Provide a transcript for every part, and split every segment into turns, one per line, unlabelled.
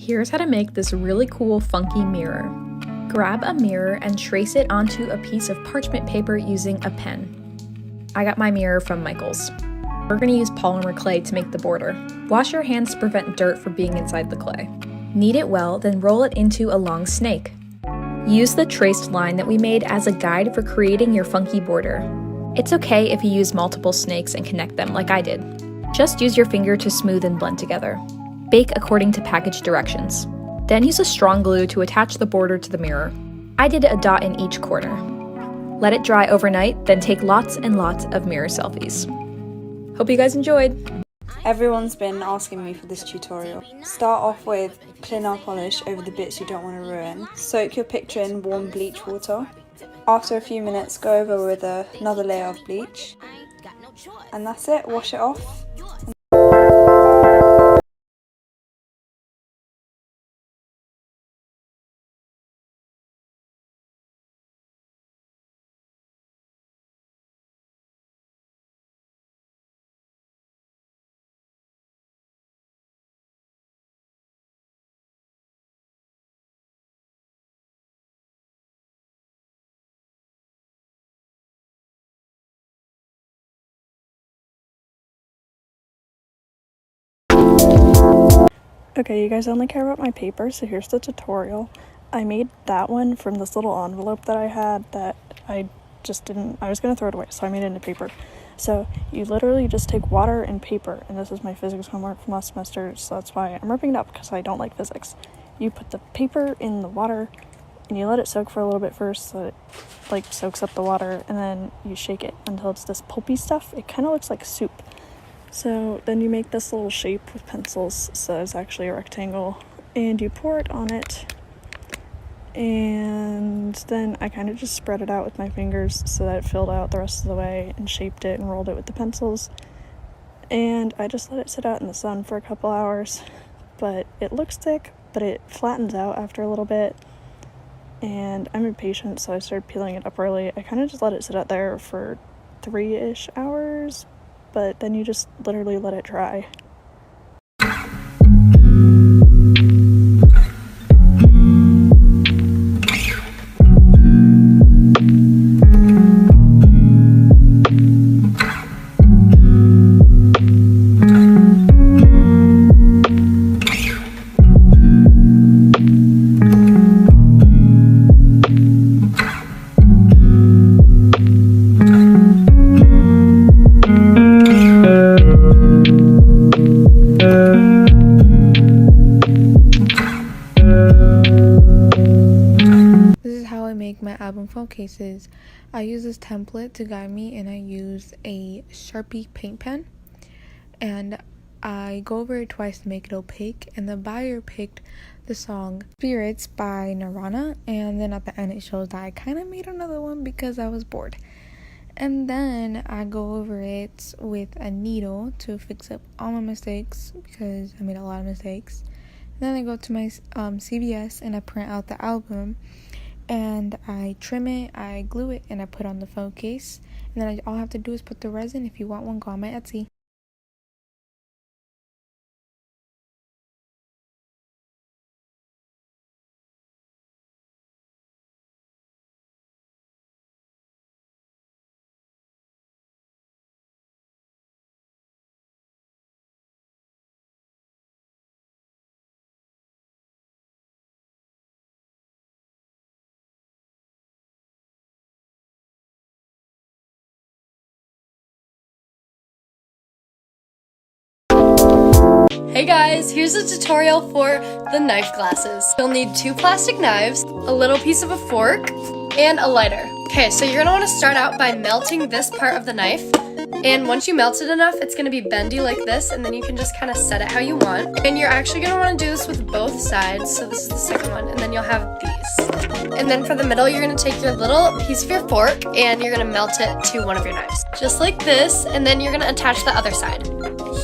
Here's how to make this really cool funky mirror. Grab a mirror and trace it onto a piece of parchment paper using a pen. I got my mirror from Michael's. We're going to use polymer clay to make the border. Wash your hands to prevent dirt from being inside the clay. Knead it well, then roll it into a long snake. Use the traced line that we made as a guide for creating your funky border. It's okay if you use multiple snakes and connect them like I did. Just use your finger to smooth and blend together. Bake according to package directions. Then use a strong glue to attach the border to the mirror. I did a dot in each corner. Let it dry overnight, then take lots and lots of mirror selfies. Hope you guys enjoyed!
Everyone's been asking me for this tutorial. Start off with clear nail polish over the bits you don't want to ruin. Soak your picture in warm bleach water. After a few minutes, go over with another layer of bleach. And that's it, wash it off.
Okay, you guys only care about my paper, so here's the tutorial. I made that one from this little envelope that I had that I was gonna throw it away, so I made it into paper. So you literally just take water and paper, and this is my physics homework from last semester, so that's why I'm ripping it up, because I don't like physics. You put the paper in the water, and you let it soak for a little bit first, so it like soaks up the water, and then you shake it until it's this pulpy stuff. It kind of looks like soup. So then you make this little shape with pencils, so it's actually a rectangle, and you pour it on it, and then I kind of just spread it out with my fingers so that it filled out the rest of the way, and shaped it and rolled it with the pencils, and I just let it sit out in the sun for a couple hours. But it looks thick, but it flattens out after a little bit, and I'm impatient, so I started peeling it up early. I kind of just let it sit out there for 3-ish hours, but then you just literally let it dry.
My album phone cases. I use this template to guide me, and I use a Sharpie paint pen, and I go over it twice to make it opaque. And the buyer picked the song Spirits by Nirvana, and then at the end it shows that I kind of made another one because I was bored. And then I go over it with a needle to fix up all my mistakes because I made a lot of mistakes. And then I go to my CVS and I print out the album, and I trim it, I glue it, and I put on the phone case. And then all I have to do is put the resin. If you want one, go on my Etsy.
Hey guys, here's a tutorial for the knife glasses. You'll need 2 plastic knives, a little piece of a fork, and a lighter. Okay, so you're gonna wanna start out by melting this part of the knife. And once you melt it enough, it's gonna be bendy like this, and then you can just kind of set it how you want. And you're actually gonna wanna do this with both sides, so this is the second one, and then you'll have these. And then for the middle, you're gonna take your little piece of your fork, and you're gonna melt it to one of your knives. Just like this, and then you're gonna attach the other side.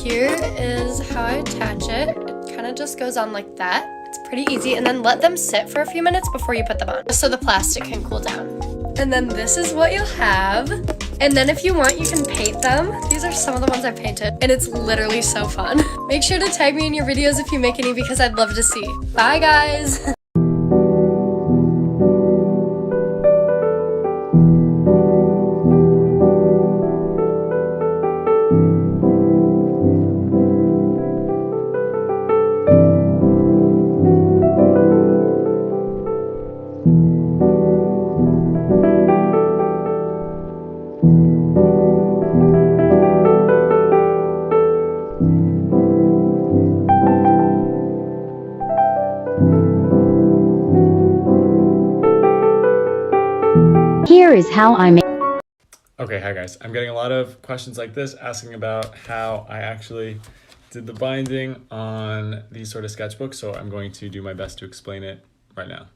Here is how I attach it. It kind of just goes on like that. It's pretty easy, and then let them sit for a few minutes before you put them on, just so the plastic can cool down. And then this is what you'll have. And then if you want, you can paint them. These are some of the ones I painted, and it's literally so fun. Make sure to tag me in your videos if you make any because I'd love to see. Bye guys!
Here is how I make.
Okay, hi guys. I'm getting a lot of questions like this asking about how I actually did the binding on these sort of sketchbooks, so I'm going to do my best to explain it right now.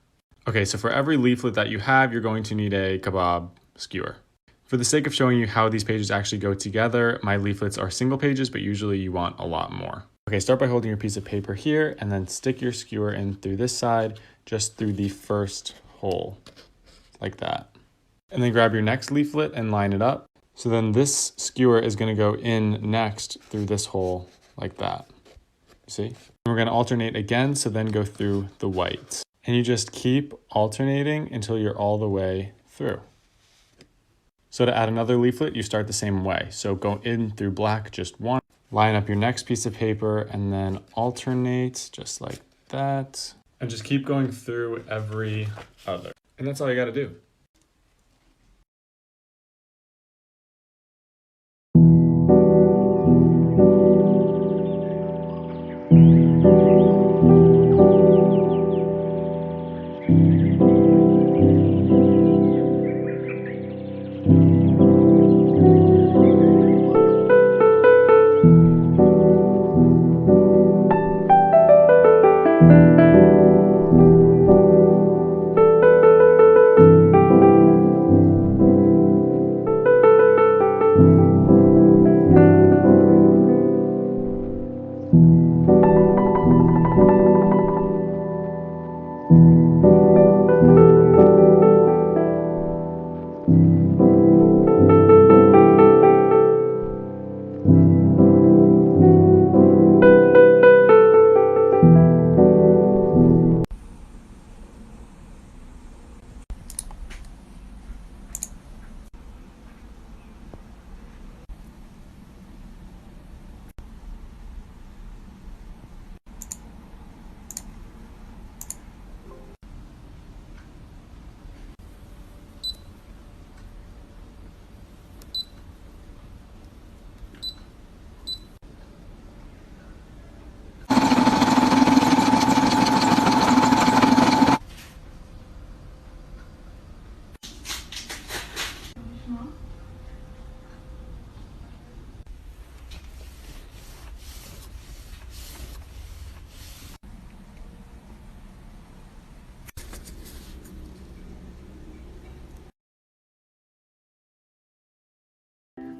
Okay, so for every leaflet that you have, you're going to need a kebab skewer. For the sake of showing you how these pages actually go together, my leaflets are single pages, but usually you want a lot more. Okay, start by holding your piece of paper here and then stick your skewer in through this side, just through the first hole, like that. And then grab your next leaflet and line it up. So then this skewer is going to go in next through this hole like that. See? And we're going to alternate again, so then go through the white. And you just keep alternating until you're all the way through. So to add another leaflet, you start the same way. So go in through black just one. Line up your next piece of paper and then alternate just like that. And just keep going through every other. And that's all you got to do.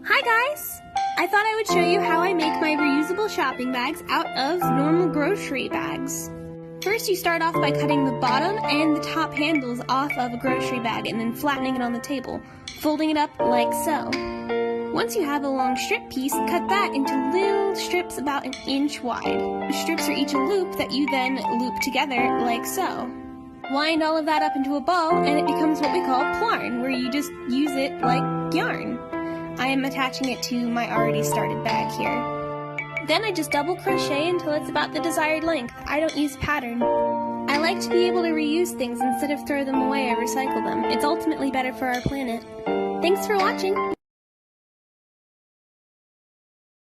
Hi guys! I thought I would show you how I make my reusable shopping bags out of normal grocery bags. First you start off by cutting the bottom and the top handles off of a grocery bag and then flattening it on the table, folding it up like so. Once you have a long strip piece, cut that into little strips about 1 inch wide. The strips are each a loop that you then loop together like so. Wind all of that up into a bow and it becomes what we call plarn, where you just use it like yarn. I am attaching it to my already started bag here. Then I just double crochet until it's about the desired length. I don't use pattern. I like to be able to reuse things instead of throw them away or recycle them. It's ultimately better for our planet. Thanks for watching!